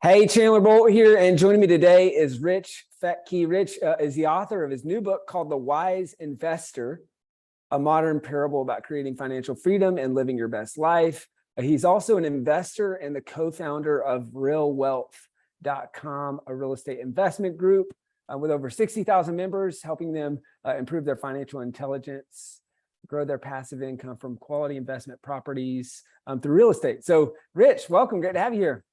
Hey, Chandler Bolt here, and joining me today is Rich Fettke. Rich is the author of his new book called The Wise Investor, a modern parable about creating financial freedom and living your best life. He's also an investor and the co-founder of realwealth.com, a real estate investment group with over 60,000 members, helping them improve their financial intelligence, grow their passive income from quality investment properties through real estate. So, Rich, welcome. Great to have you here.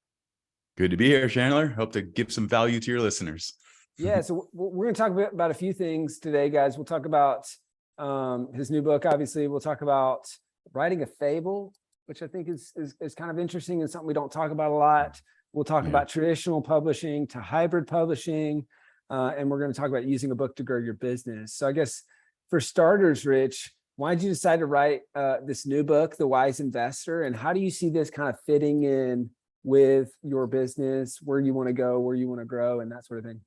Good to be here, Chandler. Hope to give some value to your listeners. Yeah, so we're going to talk about a few things today, guys. We'll talk about his new book, obviously. We'll talk about writing a fable, which I think is kind of interesting and something we don't talk about a lot. We'll talk about traditional publishing to hybrid publishing, and we're going to talk about using a book to grow your business. So I guess for starters, Rich, why did you decide to write this new book, The Wise Investor, and how do you see this kind of fitting in with your business, where you want to go, where you want to grow, and that sort of thing?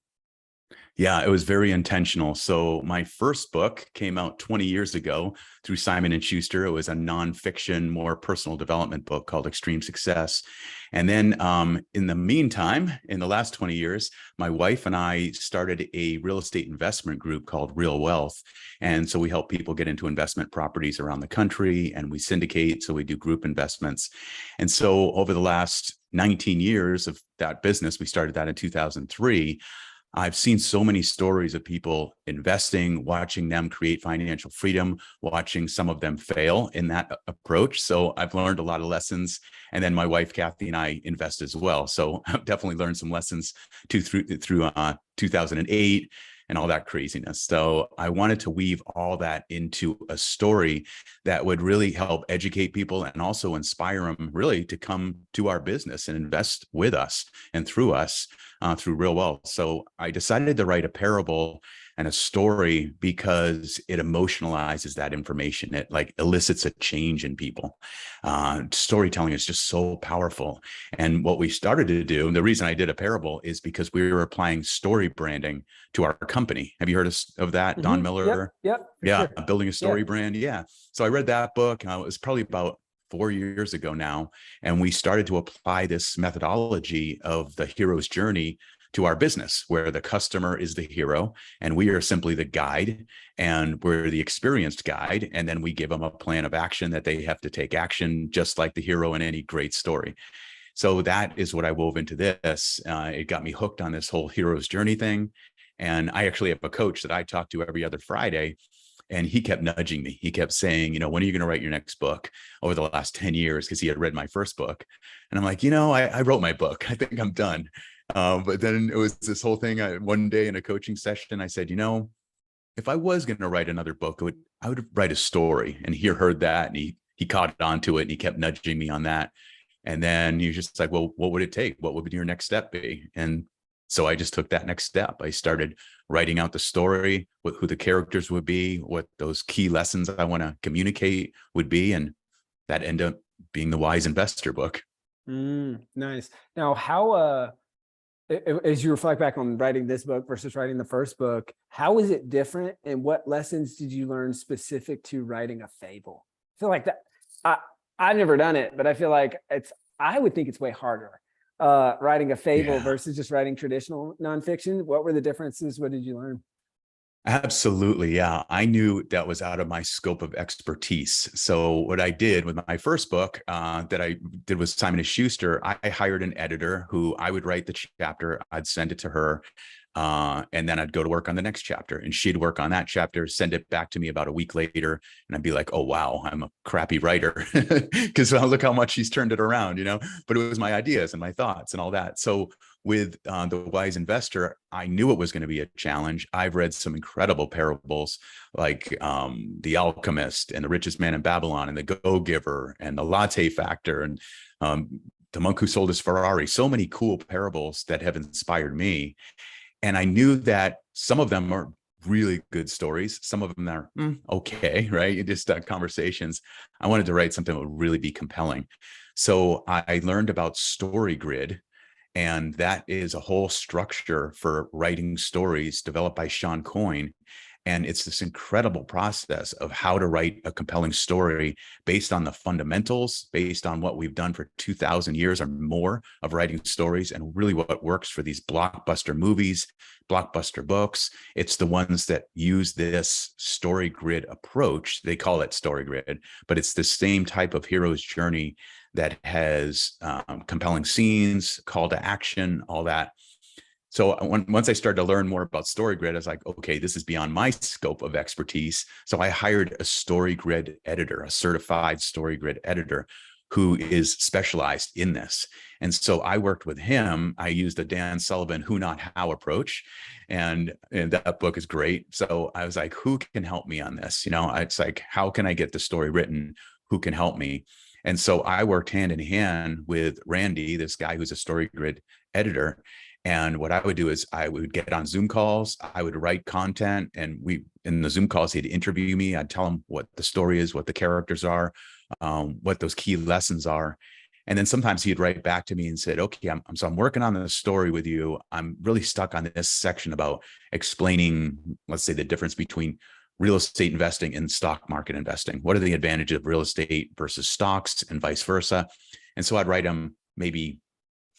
Yeah, it was very intentional. So my first book came out 20 years ago through Simon & Schuster. It was a nonfiction, more personal development book called Extreme Success. And then in the meantime, in the last 20 years, my wife and I started a real estate investment group called Real Wealth. And so we help people get into investment properties around the country, and we syndicate. So we do group investments. And so over the last 19 years of that business, we started that in 2003. I've seen so many stories of people investing, watching them create financial freedom, watching some of them fail in that approach. So I've learned a lot of lessons. And then my wife, Kathy, and I invest as well. So I've definitely learned some lessons through 2008 and all that craziness. So I wanted to weave all that into a story that would really help educate people and also inspire them really to come to our business and invest with us and through us through Real Wealth. So I decided to write a parable and a story because it emotionalizes that information. It like elicits a change in people. Storytelling is just so powerful. And what we started to do, and the reason I did a parable is because we were applying story branding to our company. Have you heard of that? Don Miller? Yep. Yeah. Sure. Building a story brand. Yeah. So I read that book. It was probably about 4 years ago now. And we started to apply this methodology of the hero's journey to our business, where the customer is the hero and we are simply the guide, and we're the experienced guide. And then we give them a plan of action that they have to take action, just like the hero in any great story. So that is what I wove into this. It got me hooked on this whole hero's journey thing. And I actually have a coach that I talk to every other Friday. And he kept nudging me. He kept saying, when are you going to write your next book? Over the last 10 years, because he had read my first book. And I'm like, I wrote my book. I think I'm done. But then it was this whole thing. One day in a coaching session, I said, if I was going to write another book, I would write a story. And he heard that, and he caught on to it, and he kept nudging me on that. And then he was just like, well, what would it take? What would your next step be? And so I just took that next step. I started writing out the story, who the characters would be, what those key lessons I want to communicate would be. And that ended up being the Wise Investor book. Nice. Now, how, as you reflect back on writing this book versus writing the first book, how is it different? And what lessons did you learn specific to writing a fable? I feel like that I've never done it, but I feel like I would think it's way harder. Writing a fable versus just writing traditional nonfiction. What were the differences? What did you learn? Absolutely. Yeah. I knew that was out of my scope of expertise. So what I did with my first book that I did with Simon & Schuster, I hired an editor who I would write the chapter. I'd send it to her. And then I'd go to work on the next chapter, and she'd work on that chapter, send it back to me about a week later. And I'd be like, oh, wow, I'm a crappy writer because look how much she's turned it around, but it was my ideas and my thoughts and all that. So with The Wise Investor, I knew it was going to be a challenge. I've read some incredible parables like The Alchemist and The Richest Man in Babylon and The Go-Giver and The Latte Factor and The Monk Who Sold His Ferrari. So many cool parables that have inspired me. And I knew that some of them are really good stories. Some of them are okay, right? Just conversations. I wanted to write something that would really be compelling. So I learned about StoryGrid, and that is a whole structure for writing stories developed by Sean Coyne. And it's this incredible process of how to write a compelling story based on the fundamentals, based on what we've done for 2,000 years or more of writing stories, and really what works for these blockbuster movies, blockbuster books. It's the ones that use this StoryGrid approach. They call it StoryGrid, but it's the same type of hero's journey that has compelling scenes, call to action, all that. So once I started to learn more about StoryGrid, I was like, okay, this is beyond my scope of expertise. So I hired a StoryGrid editor, a certified StoryGrid editor who is specialized in this. And so I worked with him. I used the Dan Sullivan who, not how approach. And that book is great. So I was like, who can help me on this? It's like, how can I get the story written? Who can help me? And so I worked hand in hand with Randy, this guy who's a StoryGrid editor. And what I would do is I would get on Zoom calls, I would write content, and in the Zoom calls, he'd interview me. I'd tell him what the story is, what the characters are, what those key lessons are. And then sometimes he'd write back to me and said, okay, I'm working on this story with you. I'm really stuck on this section about explaining, let's say, the difference between real estate investing and stock market investing. What are the advantages of real estate versus stocks and vice versa? And so I'd write him maybe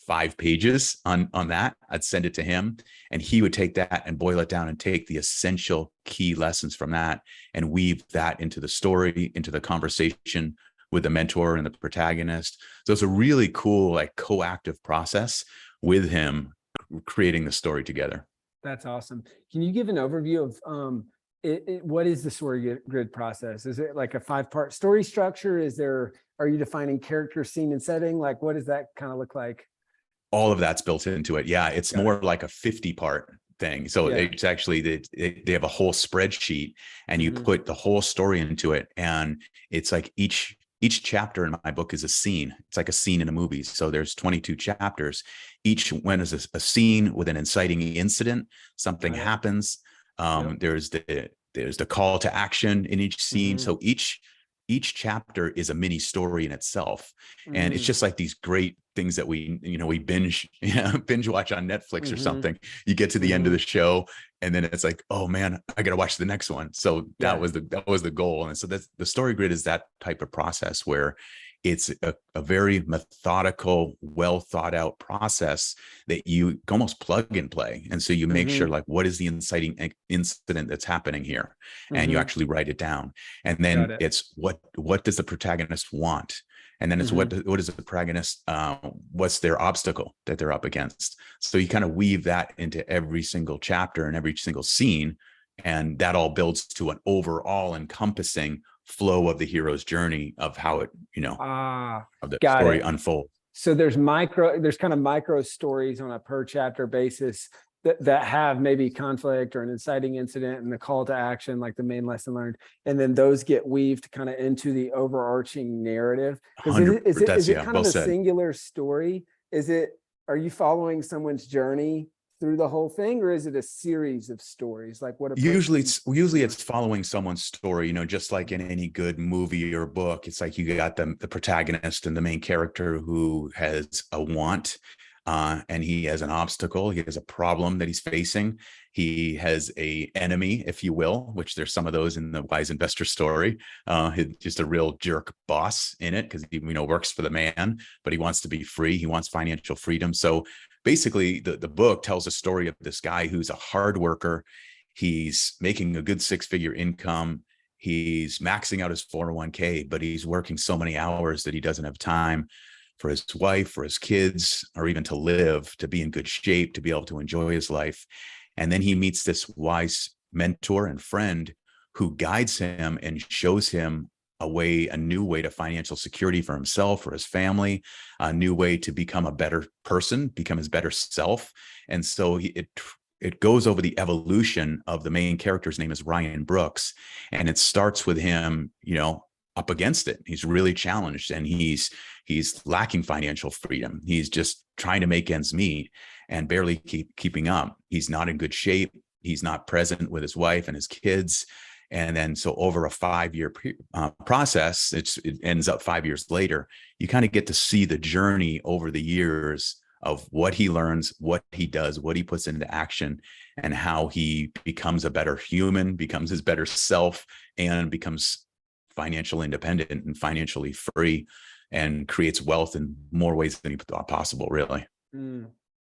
5 pages on that. I'd send it to him, and he would take that and boil it down and take the essential key lessons from that and weave that into the story, into the conversation with the mentor and the protagonist. So it's a really cool, like, coactive process with him creating the story together. That's awesome. Can you give an overview of what is the StoryGrid process? Is it like a 5-part story structure? Are you defining character, scene, and setting? Like, what does that kind of look like? All of that's built into it. Yeah, it's more like a 50-part thing. So it's actually, they have a whole spreadsheet, and you put the whole story into it. And it's like each chapter in my book is a scene. It's like a scene in a movie. So there's 22 chapters. Each one is a scene with an inciting incident. Something happens. There's the call to action in each scene. So each chapter is a mini story in itself. And it's just like these great things that we binge watch on Netflix or something. You get to the end of the show, and then it's like, oh man, I got to watch the next one. So that was the goal. And so that's the StoryGrid, is that type of process where it's a very methodical, well thought out process that you almost plug and play. And so you make sure, like, what is the inciting incident that's happening here? And you actually write it down. And then it's what does the protagonist want? And then it's what is the protagonist, what's their obstacle that they're up against? So you kind of weave that into every single chapter and every single scene. And that all builds to an overall encompassing flow of the hero's journey of how it, of the story unfolds. So there's kind of micro stories on a per chapter basis that have maybe conflict or an inciting incident and the call to action, like the main lesson learned. And then those get weaved kind of into the overarching narrative. Is it kind of a singular story? Are you following someone's journey through the whole thing, or is it a series of stories? Like, what? Usually it's following someone's story, just like in any good movie or book. It's like you got the protagonist and the main character who has a want, and he has an obstacle. He has a problem that he's facing. He has a enemy, if you will, which there's some of those in the Wise Investor story. Just a real jerk boss in it, because he works for the man, but he wants to be free. He wants financial freedom. So basically, the book tells a story of this guy who's a hard worker. He's making a good 6-figure income. He's maxing out his 401k, but he's working so many hours that he doesn't have time for his wife, for his kids, or even to live, to be in good shape, to be able to enjoy his life. And then he meets this wise mentor and friend who guides him and shows him a new way to financial security for himself, for his family, a new way to become a better person, become his better self. And so it goes over the evolution of the main character's name is Ryan Brooks. And it starts with him, up against it. He's really challenged, and he's lacking financial freedom. He's just trying to make ends meet and barely keeping up. He's not in good shape. He's not present with his wife and his kids. And then so over a 5-year process, it ends up 5 years later, you kind of get to see the journey over the years of what he learns, what he does, what he puts into action, and how he becomes a better human, becomes his better self, and becomes financially independent and financially free, and creates wealth in more ways than he thought possible, really.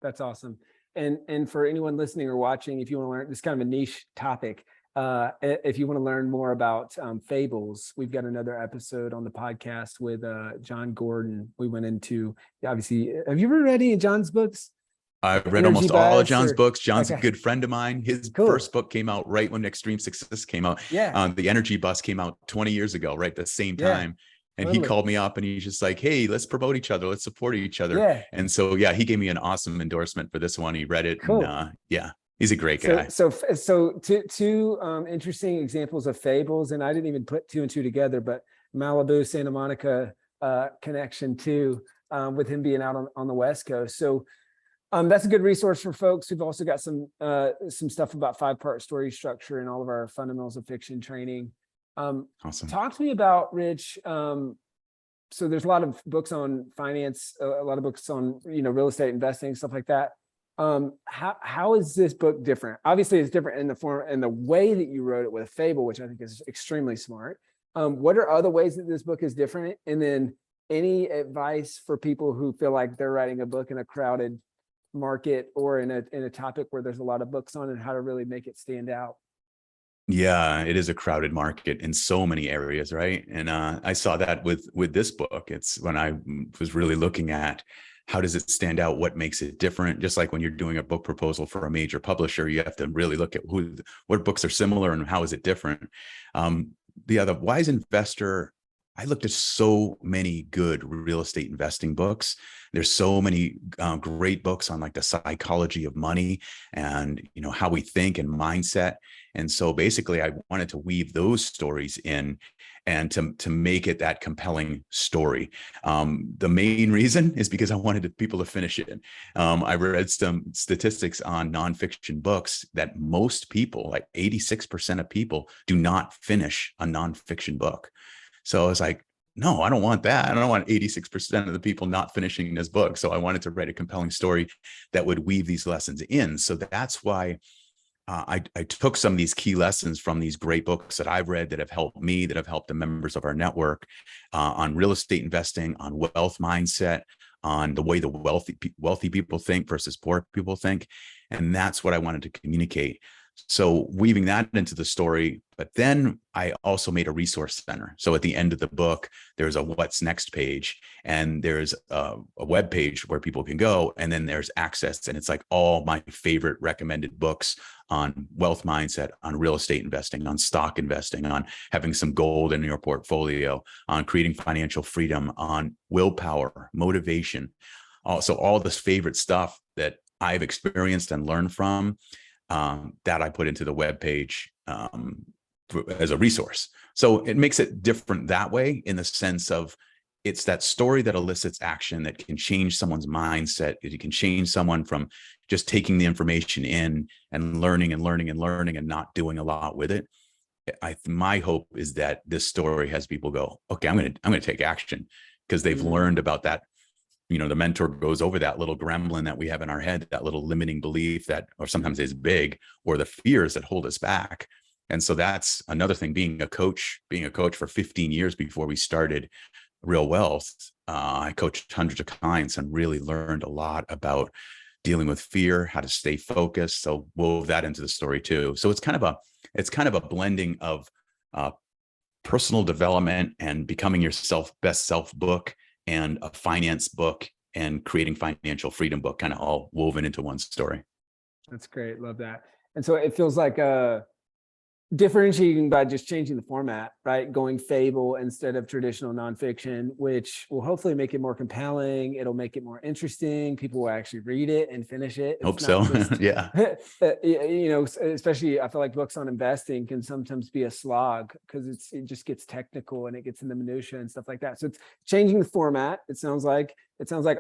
That's awesome. And for anyone listening or watching, if you want to learn, this is kind of a niche topic. If you want to learn more about fables, we've got another episode on the podcast with John Gordon. We went into, obviously, have you ever read any of John's books? I've read Energy almost all of Bus John's or- books. John's Okay. a good friend of mine. His Cool. first book came out right when Extreme Success came out. Yeah. The Energy Bus came out 20 years ago, right? The same Yeah, time. And totally. he called me up and he's just like, hey, let's promote each other. Let's support each other. Yeah. And so, yeah, he gave me an awesome endorsement for this one. He read it. Cool. And yeah, he's a great So, guy. so two interesting examples of fables, and I didn't even put two and two together, but Malibu, Santa Monica connection too, with him being out on the West Coast. So that's a good resource for folks. We've also got some stuff about 5-part story structure and all of our fundamentals of fiction training. Awesome. Talk to me about, Rich. So there's a lot of books on finance, a lot of books on, real estate investing, stuff like that. How is this book different? Obviously, it's different in the form and the way that you wrote it with a fable, which I think is extremely smart. What are other ways that this book is different? And then any advice for people who feel like they're writing a book in a crowded market or in a topic where there's a lot of books on, and how to really make it stand out? Yeah, it is a crowded market in so many areas, right? And I saw that with this book. It's when I was really looking at how does it stand out, what makes it different. Just like when you're doing a book proposal for a major publisher, you have to really look at what books are similar and how is it different. The Wise Investor, I looked at so many good real estate investing books. There's so many great books on like the psychology of money and how we think and mindset. And so basically, I wanted to weave those stories in and to make it that compelling story. The main reason is because I wanted people to finish it. I read some statistics on nonfiction books that most people, like 86% of people, do not finish a nonfiction book. So I was like, no, I don't want that. I don't want 86% of the people not finishing this book. So I wanted to write a compelling story that would weave these lessons in. So that's why I took some of these key lessons from these great books that I've read that have helped me, that have helped the members of our network on real estate investing, on wealth mindset, on the way the wealthy people think versus poor people think. And that's what I wanted to communicate. So weaving that into the story, but then I also made a resource center. So at the end of the book, there's a what's next page, and there's a web page where people can go, and then there's access, and it's like all my favorite recommended books on wealth mindset, on real estate investing, on stock investing, on having some gold in your portfolio, on creating financial freedom, on willpower, motivation. Also all this favorite stuff that I've experienced and learned from, that I put into the webpage as a resource. So it makes it different that way, in the sense of it's that story that elicits action, that can change someone's mindset. It can change someone from just taking the information in and learning and learning and learning and not doing a lot with it. My hope is that this story has people go, okay, I'm going to take action, because they've learned about that. The mentor goes over that little gremlin that we have in our head, that little limiting belief that, or sometimes is big, or the fears that hold us back. And so that's another thing, being a coach for 15 years before we started Real Wealth. I coached hundreds of clients and really learned a lot about dealing with fear, how to stay focused. So wove that into the story too. So it's kind of a blending of personal development and becoming your best self book, and a finance book, and creating financial freedom book, kind of all woven into one story. That's great. Love that. And so it feels like differentiating by just changing the format, right? Going fable instead of traditional nonfiction, which will hopefully make it more compelling. It'll make it more interesting. People will actually read it and finish it. Hope so. Yeah. Especially I feel like books on investing can sometimes be a slog, because it just gets technical and it gets in the minutia and stuff like that. So it's changing the format. It sounds like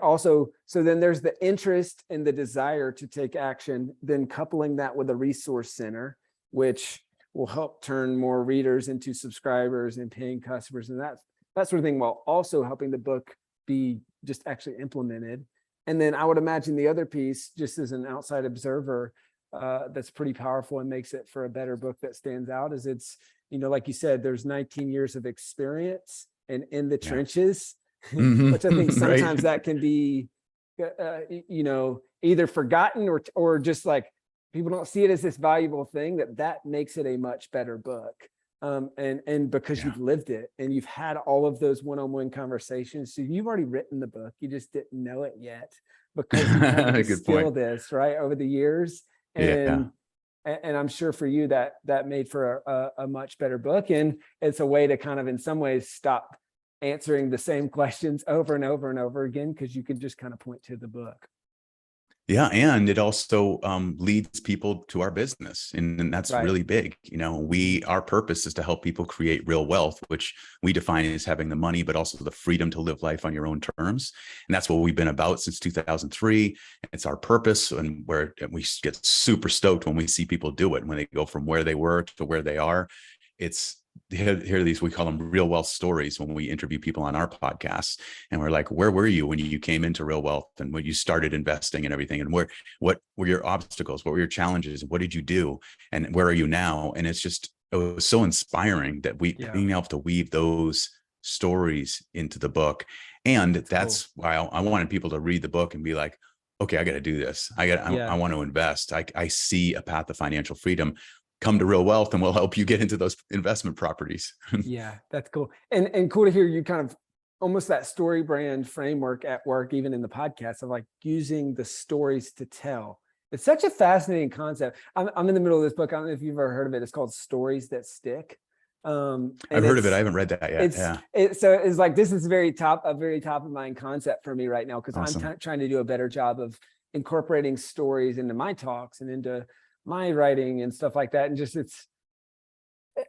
also, so then there's the interest and the desire to take action, then coupling that with a resource center, which will help turn more readers into subscribers and paying customers and that sort of thing, while also helping the book be just actually implemented. And then I would imagine the other piece, just as an outside observer, that's pretty powerful and makes it for a better book that stands out, is it's, like you said, there's 19 years of experience and in the trenches, which I think sometimes that can be, either forgotten or just like people don't see it as this valuable thing, that makes it a much better book. And because you've lived it and you've had all of those one-on-one conversations. So you've already written the book. You just didn't know it yet because you kind of distilled this right over the years. And I'm sure for you that made for a much better book. And it's a way to kind of, in some ways, stop answering the same questions over and over and over again, because you can just kind of point to the book. Yeah. And it also leads people to our business. And that's really big. Our purpose is to help people create real wealth, which we define as having the money, but also the freedom to live life on your own terms. And that's what we've been about since 2003. It's our purpose, and where we get super stoked when we see people do it. When they go from where they were to where they are, it's here are these, we call them real wealth stories when we interview people on our podcasts, and we're like, where were you when you came into real wealth and when you started investing and everything, and what were your obstacles, what were your challenges, what did you do, and where are you now? And it was so inspiring that being able to weave those stories into the book. And that's why I wanted people to read the book and be like, okay, I got to do this. I want to invest. I see a path to financial freedom. Come to Real Wealth and we'll help you get into those investment properties. Yeah, that's cool. And cool to hear you kind of almost that story brand framework at work, even in the podcast, of like using the stories to tell. It's such a fascinating concept. I'm in the middle of this book. I don't know if you've ever heard of it. It's called Stories That Stick. I've heard of it. I haven't read that yet. So it's like, this is a very top of mind concept for me right now, because awesome. I'm trying to do a better job of incorporating stories into my talks and into my writing and stuff like that. And just,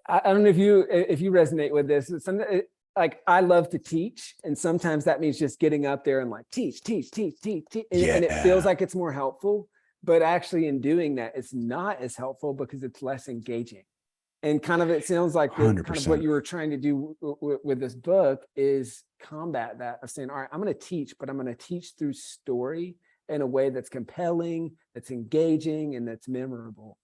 I don't know if you resonate with this. Like, I love to teach, and sometimes that means just getting up there and like teach. And it feels like it's more helpful, but actually in doing that, it's not as helpful because it's less engaging. And kind of, it sounds like kind of what you were trying to do with this book is combat that, of saying, all right, I'm going to teach, but I'm going to teach through story in a way that's compelling, that's engaging, and that's memorable.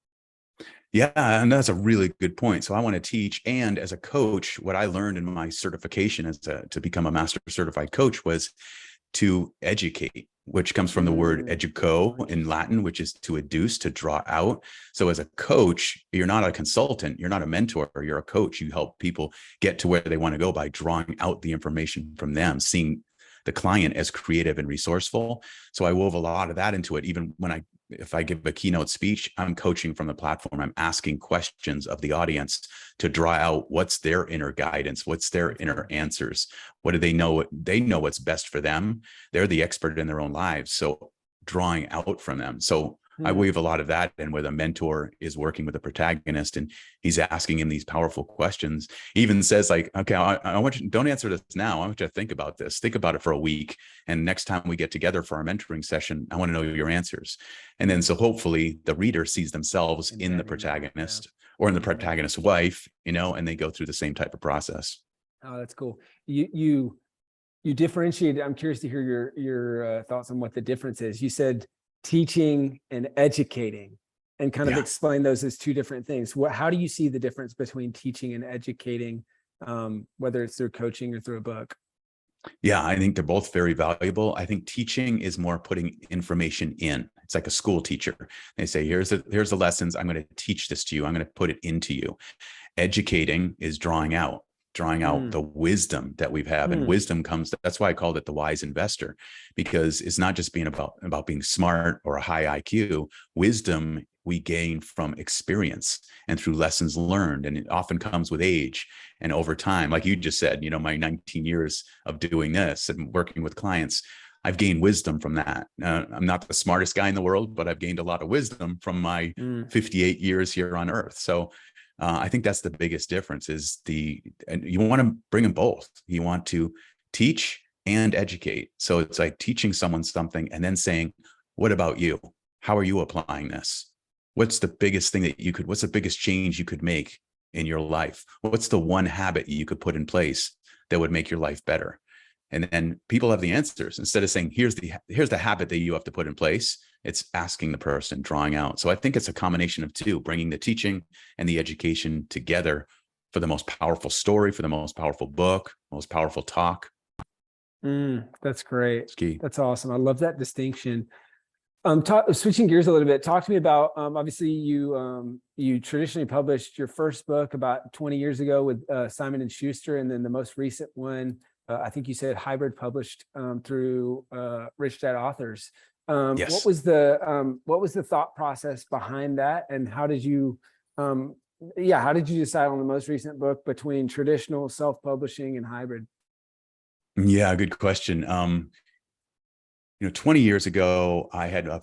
Yeah, and that's a really good point. So I want to teach, and as a coach, what I learned in my certification to become a master certified coach was to educate, which comes from the word educo in Latin, which is to educe, to draw out. So as a coach, you're not a consultant, you're not a mentor, you're a coach. You help people get to where they want to go by drawing out the information from them, seeing the client as creative and resourceful. So I wove a lot of that into it. Even if I give a keynote speech, I'm coaching from the platform. I'm asking questions of the audience to draw out what's their inner guidance, what's their inner answers. What do they know? They know what's best for them. They're the expert in their own lives. So drawing out from them. So I weave a lot of that in, where the mentor is working with the protagonist and he's asking him these powerful questions. He even says, like, okay, I want you, don't answer this now. I want you to think about this. Think about it for a week. And next time we get together for our mentoring session, I want to know your answers. And then, so hopefully the reader sees themselves in the protagonist or in the protagonist's wife, and they go through the same type of process. Oh, that's cool. You differentiate. I'm curious to hear your thoughts on what the difference is. You said teaching and educating, and kind of explain those as two different things. How do you see the difference between teaching and educating, whether it's through coaching or through a book? Yeah, I think they're both very valuable. I think teaching is more putting information in. It's like a school teacher. They say, here's the lessons. I'm going to teach this to you. I'm going to put it into you. Educating is drawing out the wisdom that we've had. And wisdom comes, that's why I called it the wise investor, because it's not just being about being smart or a high IQ. Wisdom we gain from experience and through lessons learned. And it often comes with age and over time. Like you just said, my 19 years of doing this and working with clients, I've gained wisdom from that. I'm not the smartest guy in the world, but I've gained a lot of wisdom from my 58 years here on earth. So I think that's the biggest difference, and you want to bring them both. You want to teach and educate. So it's like teaching someone something and then saying, what about you? How are you applying this? What's the biggest thing what's the biggest change you could make in your life? What's the one habit you could put in place that would make your life better? And then people have the answers. Instead of saying, here's the habit that you have to put in place, it's asking the person, drawing out. So I think it's a combination of two, bringing the teaching and the education together for the most powerful story, for the most powerful book, most powerful talk. That's great. It's key. That's awesome. I love that distinction. Switching gears a little bit, talk to me about, obviously you traditionally published your first book about 20 years ago with Simon & Schuster, and then the most recent one, I think you said hybrid, published through Rich Dad Authors. Yes. What was the thought process behind that, and how did you decide on the most recent book between traditional self-publishing and hybrid? Yeah, good question. 20 years ago, I had a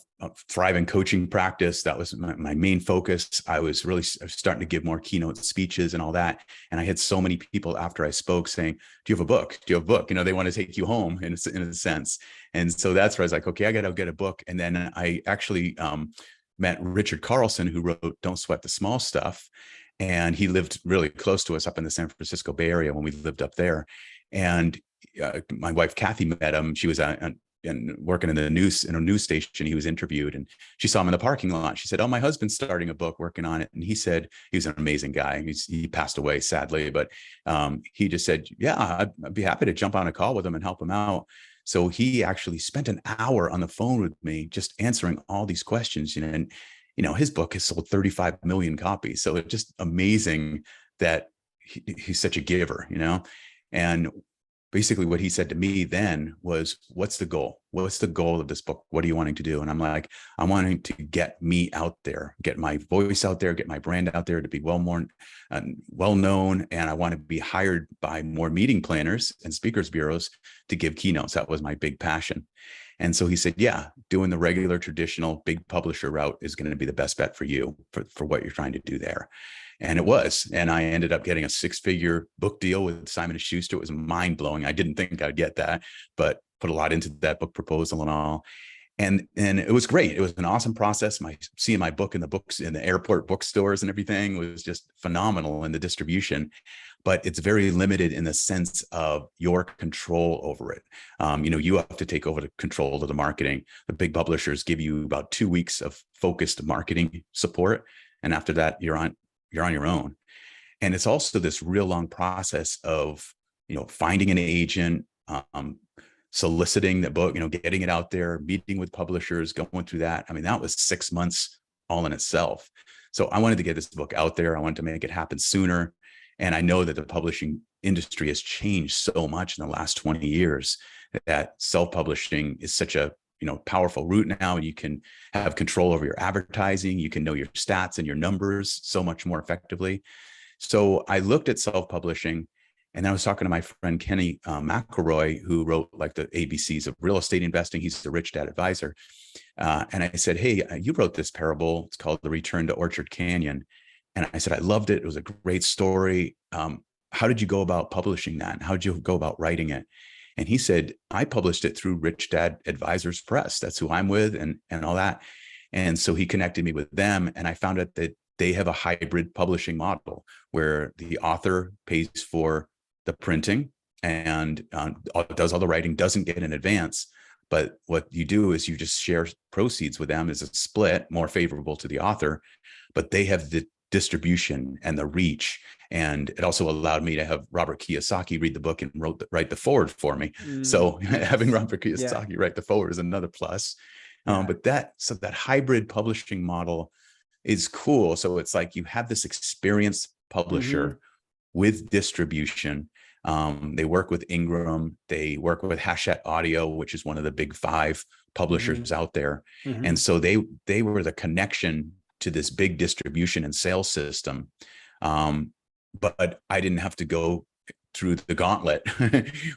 thriving coaching practice. That was my main focus. I was starting to give more keynote speeches and all that. And I had so many people after I spoke saying, do you have a book? Do you have a book? They want to take you home in a sense. And so that's where I was like, okay, I got to get a book. And then I actually met Richard Carlson, who wrote Don't Sweat the Small Stuff. And he lived really close to us up in the San Francisco Bay Area when we lived up there. And my wife, Kathy, met him. She was and working in a news station. He was interviewed, and she saw him in the parking lot. She said, "Oh, my husband's starting a book, working on it." And he said, he was an amazing guy. He passed away sadly, but he just said, "Yeah, I'd be happy to jump on a call with him and help him out." So he actually spent an hour on the phone with me, just answering all these questions. And his book has sold 35 million copies. So it's just amazing that he's such a giver. And basically what he said to me then was, what's the goal? What's the goal of this book? What are you wanting to do? And I'm like, I'm wanting to get me out there, get my voice out there, get my brand out there, to be well known. And I want to be hired by more meeting planners and speakers bureaus to give keynotes. That was my big passion. And so he said, yeah, doing the regular traditional big publisher route is going to be the best bet for you for what you're trying to do there. And it was. And I ended up getting a 6-figure book deal with Simon & Schuster. It was mind blowing. I didn't think I'd get that, but put a lot into that book proposal and all. And it was great. It was an awesome process. Seeing my book in the airport bookstores and everything was just phenomenal in the distribution. But it's very limited in the sense of your control over it. You have to take over the control of the marketing. The big publishers give you about 2 weeks of focused marketing support. And after that, you're on your own. And it's also this real long process of, finding an agent, soliciting the book, getting it out there, meeting with publishers, going through that. I mean, that was 6 months all in itself. So I wanted to get this book out there. I wanted to make it happen sooner. And I know that the publishing industry has changed so much in the last 20 years that self-publishing is such a powerful route now. You can have control over your advertising. You can know your stats and your numbers so much more effectively. So I looked at self-publishing, and I was talking to my friend Kenny McElroy, who wrote like the ABCs of real estate investing. He's the Rich Dad advisor. And I said, hey, you wrote this parable. It's called The Return to Orchard Canyon. And I said, I loved it. It was a great story. How did you go about publishing that? How did you go about writing it? And he said, I published it through Rich Dad Advisors Press. That's who I'm with and all that. And so he connected me with them. And I found out that they have a hybrid publishing model where the author pays for the printing and does all the writing, doesn't get in advance. But what you do is you just share proceeds with them as a split, more favorable to the author, but they have the distribution and the reach. And it also allowed me to have Robert Kiyosaki read the book and write the forward for me. So having Robert Kiyosaki write the forward is another plus. But that hybrid publishing model is cool. So it's like you have this experienced publisher with distribution. They work with Ingram. They work with Hachette Audio, which is one of the big 5 publishers out there. And so they were the connection to this big distribution and sales system. But I didn't have to go through the gauntlet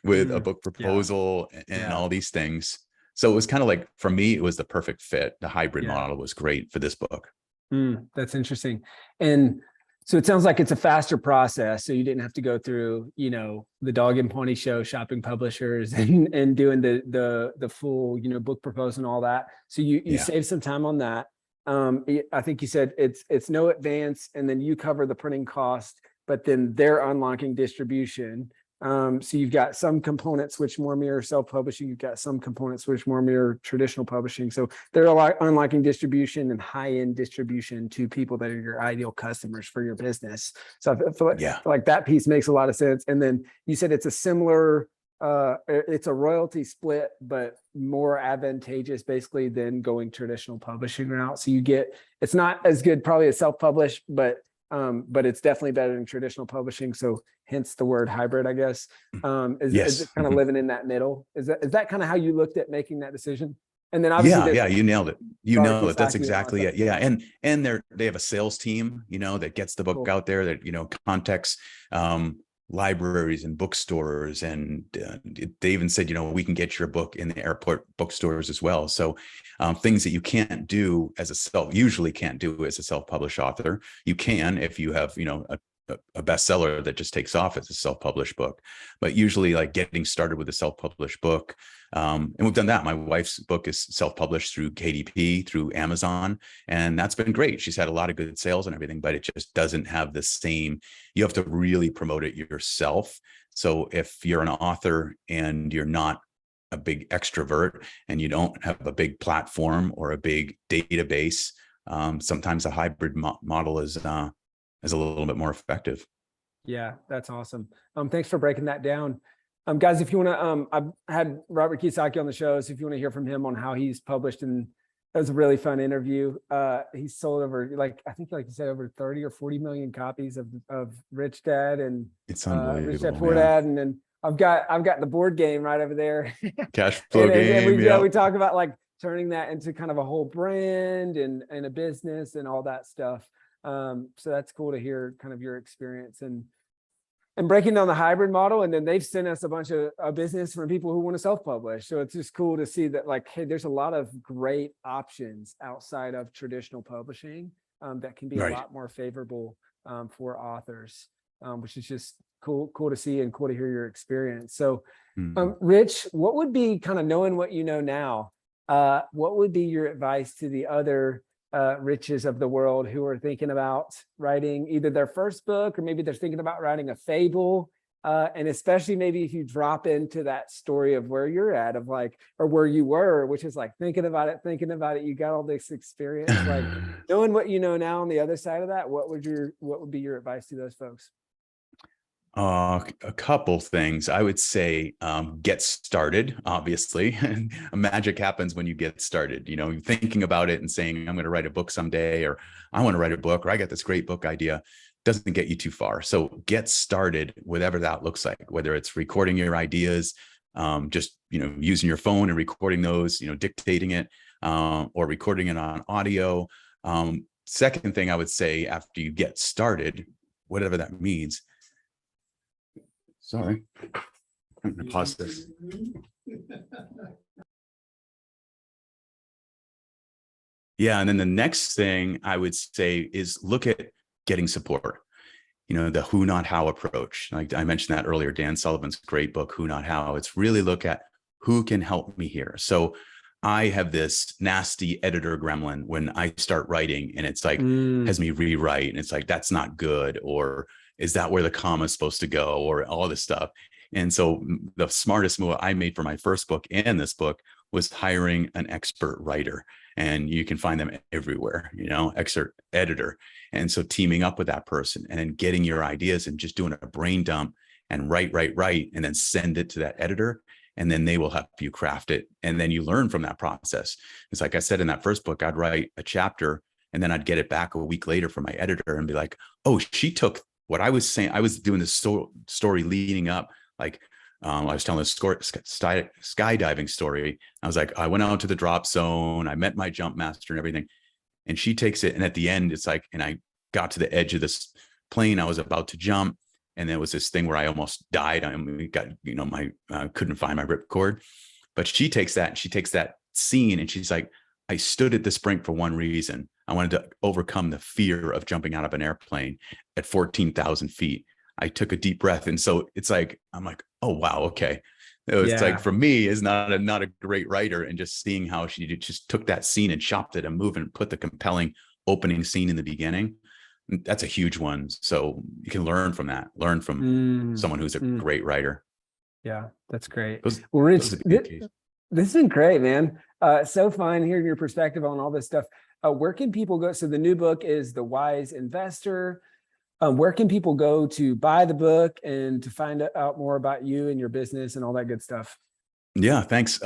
with a book proposal and all these things. So it was kind of like, for me, it was the perfect fit. The hybrid model was great for this book. That's interesting. And so it sounds like it's a faster process. So you didn't have to go through, the dog and pony show, shopping publishers and doing the full, book proposal and all that. So you save some time on that. I think you said it's no advance, and then you cover the printing cost, but then they're unlocking distribution. So you've got some components which more mirror self-publishing. You've got some components which more mirror traditional publishing. So they're unlocking distribution and high-end distribution to people that are your ideal customers for your business. So I feel like that piece makes a lot of sense. And then you said it's a similar, it's a royalty split, but more advantageous basically than going traditional publishing route. So you get, it's not as good probably as self-published, but it's definitely better than traditional publishing. So hence the word hybrid, I guess. Is it kind of living in that middle? Is that kind of how you looked at making that decision? And then obviously, you nailed it. You nailed it. That's Kiyosaki exactly it. Yeah. And they have a sales team, that gets the book out there, that, contacts libraries and bookstores. And they even said, we can get your book in the airport bookstores as well. So things that you can't do usually can't do as a self-published author. You can if you have, a bestseller that just takes off as a self-published book, but usually like getting started with a self-published book. And we've done that. My wife's book is self-published through KDP, through Amazon, and that's been great. She's had a lot of good sales and everything, but it just doesn't have the same, you have to really promote it yourself. So if you're an author and you're not a big extrovert and you don't have a big platform or a big database, sometimes a hybrid model is a little bit more effective. Yeah, that's awesome. Thanks for breaking that down. Guys, if you want to, I've had Robert Kiyosaki on the show. So if you want to hear from him on how he's published, and it was a really fun interview. He's sold over, I think like you said, over 30 or 40 million copies of Rich Dad and it's unbelievable. Rich Dad, Poor Dad. And then I've got the board game right over there. Cash flow game. We talk about like turning that into kind of a whole brand and a business and all that stuff. So that's cool to hear kind of your experience and breaking down the hybrid model. And then they've sent us a bunch of business from people who want to self-publish. So it's just cool to see that like, hey, there's a lot of great options outside of traditional publishing that can be a lot more favorable for authors, which is just cool to see and cool to hear your experience. So Rich, what would be, kind of knowing what you know now, what would be your advice to the other riches of the world who are thinking about writing either their first book, or maybe they're thinking about writing a fable, and especially maybe if you drop into that story of where you're at, of like, or where you were, which is like thinking about it, you got all this experience, like knowing what you know now on the other side of that, what would be your advice to those folks? A couple things. I would say get started, obviously. Magic happens when you get started, thinking about it and saying, I'm going to write a book someday, or I want to write a book, or I got this great book idea, doesn't get you too far. So get started, whatever that looks like, whether it's recording your ideas, just, using your phone and recording those, dictating it, or recording it on audio. Second thing I would say after you get started, whatever that means. Sorry, I'm going to pause this. Yeah, and then the next thing I would say is look at getting support. The who, not how approach. Like I mentioned that earlier, Dan Sullivan's great book, Who, Not How. It's really look at who can help me here. So I have this nasty editor gremlin when I start writing, and it's like, has me rewrite, and it's like, that's not good, or is that where the comma is supposed to go, or all this stuff. And so the smartest move I made for my first book and this book was hiring an expert writer. And you can find them everywhere, expert editor. And so teaming up with that person and then getting your ideas and just doing a brain dump and write, and then send it to that editor. And then they will help you craft it. And then you learn from that process. It's like I said in that first book, I'd write a chapter and then I'd get it back a week later from my editor and be like, oh, she took what I was saying. I was doing this story leading up, like I was telling a skydiving story. I was like, I went out to the drop zone. I met my jump master and everything. And she takes it. And at the end, it's like, and I got to the edge of this plane. I was about to jump. And there was this thing where I almost died. I got, couldn't find my ripcord. But she takes that scene and she's like, I stood at this brink for one reason. I wanted to overcome the fear of jumping out of an airplane at 14,000 feet. I took a deep breath. And so it's like, I'm like, oh, wow. Okay. It's like, for me, is not a great writer. And just seeing how she just took that scene and chopped it and moved and put the compelling opening scene in the beginning. That's a huge one. So you can learn from that, learn from someone who's a great writer. Yeah, that's great. Those, Well, Rich, those would be the case. this has been great, man. So fun hearing your perspective on all this stuff. Where can people go? So the new book is The Wise Investor. Where can people go to buy the book and to find out more about you and your business and all that good stuff? Yeah, thanks.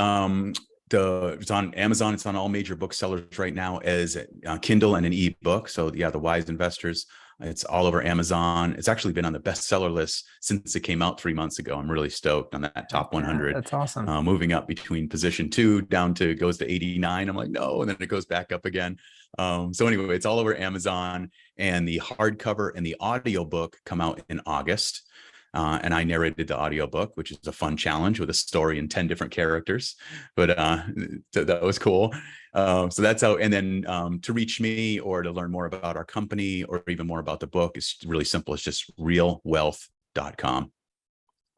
It's on Amazon. It's on all major booksellers right now as a Kindle and an ebook. So yeah, The Wise Investors. It's all over Amazon. It's actually been on the bestseller list since it came out 3 months ago. I'm really stoked on that top 100. That's awesome. Moving up between position 2 down to goes to 89. I'm like, no, and then it goes back up again. So anyway, it's all over Amazon, and the hardcover and the audiobook come out in August. And I narrated the audiobook, which is a fun challenge with a story and 10 different characters, but that was cool. So that's out. And then to reach me or to learn more about our company or even more about the book, is really simple. It's just realwealth.com.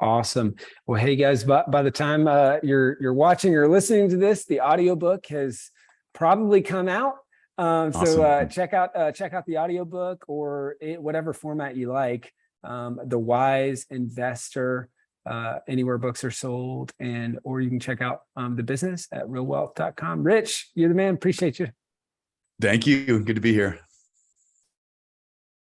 Awesome. Well, hey guys, by the time you're watching or listening to this, the audiobook has probably come out. Awesome. So check out the audiobook or whatever format you like. The Wise Investor, anywhere books are sold, or you can check out the business at realwealth.com. Rich, you're the man. Appreciate you. Thank you. Good to be here.